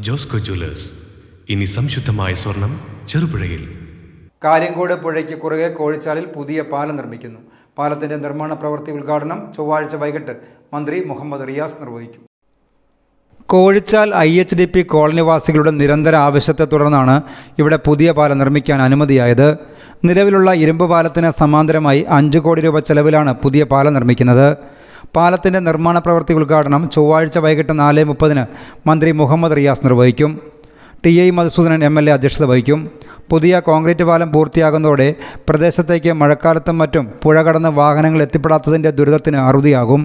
Josco Jewellers. ഇനി സംശുദ്ധമായ സ്വർണം ചെറുപുഴയിൽ. കാര്യങ്കോട് പുഴയ്ക്ക് കുറുകെ കോഴിച്ചാലിൽ പുതിയ പാലം നിർമ്മിക്കുന്നു. പാലത്തിന്റെ നിർമ്മാണ പ്രവൃത്തി ഉദ്ഘാടനം ചൊവ്വാഴ്ച വൈകിട്ട് മന്ത്രി മുഹമ്മദ് റിയാസ് നിർവഹിക്കും. കോഴിച്ചാൽ IHDP കോളനിവാസികളുടെ നിരന്തര ആവശ്യത്തെ തുടർന്നാണ് ഇവിടെ പുതിയ പാലം നിർമ്മിക്കാൻ അനുമതിയായത്. നിലവിലുള്ള ഇരുമ്പ് പാലത്തിന് സമാന്തരമായി 5 കോടി രൂപ ചെലവിലാണ് പുതിയ പാലം നിർമ്മിക്കുന്നത്. പാലത്തിൻ്റെ നിർമ്മാണ പ്രവൃത്തി ഉദ്ഘാടനം ചൊവ്വാഴ്ച വൈകിട്ട് 4:30 മന്ത്രി മുഹമ്മദ് റിയാസ് നിർവഹിക്കും. TI മധുസൂദനൻ MLA അധ്യക്ഷത വഹിക്കും. പുതിയ കോൺക്രീറ്റ് പാലം പൂർത്തിയാകുന്നതോടെ പ്രദേശത്തേക്ക് മഴക്കാലത്തും മറ്റും പുഴ കടന്ന് വാഹനങ്ങൾ എത്തിപ്പെടാത്തതിൻ്റെ ദുരിതത്തിന് അറുതിയാകും.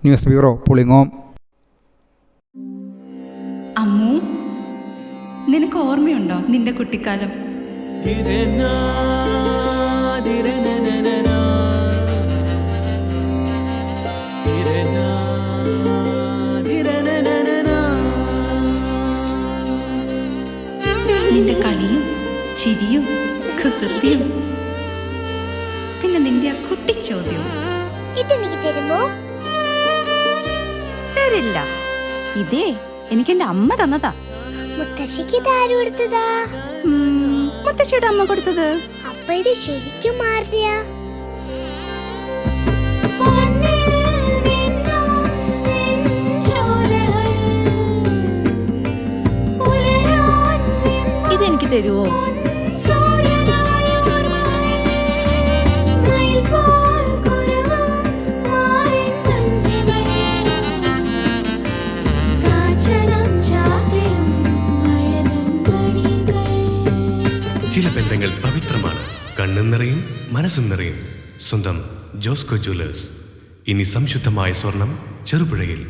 News bureau, Pulingome. അമ്മു, നിനക്ക് ഓർമ്മയുണ്ടോ നിന്റെ കുട്ടിക്കാലം? നിന്റെ കളിയും ചിരിയും കുസൃതിയും, പിന്നെ നിന്റെ ആ കുട്ടിച്ചോദ്യവും. ഇതെനിക്ക് തരുമോ? തരില്ല. ഇതേ എനിക്ക് എന്റെ അമ്മ തന്നതാ. മുത്തശ്ശിക്ക് ഇതാര് കൊടുത്തതാ? മുത്തശ്ശിയുടെ അമ്മ കൊടുത്തത്. അപ്പൊ ഇത് ശരിക്കും മാറിയ? ഇതെനിക്ക് തരുമോ? ചില ബന്ധങ്ങൾ പവിത്രമാണ്. കണ്ണും നിറയും മനസ്സും നിറയും. സ്വന്തം ജോസ്കോ ജ്വല്ലേഴ്സ്. ഇനി സംശുദ്ധമായ സ്വർണം ചെറുപുഴയിൽ.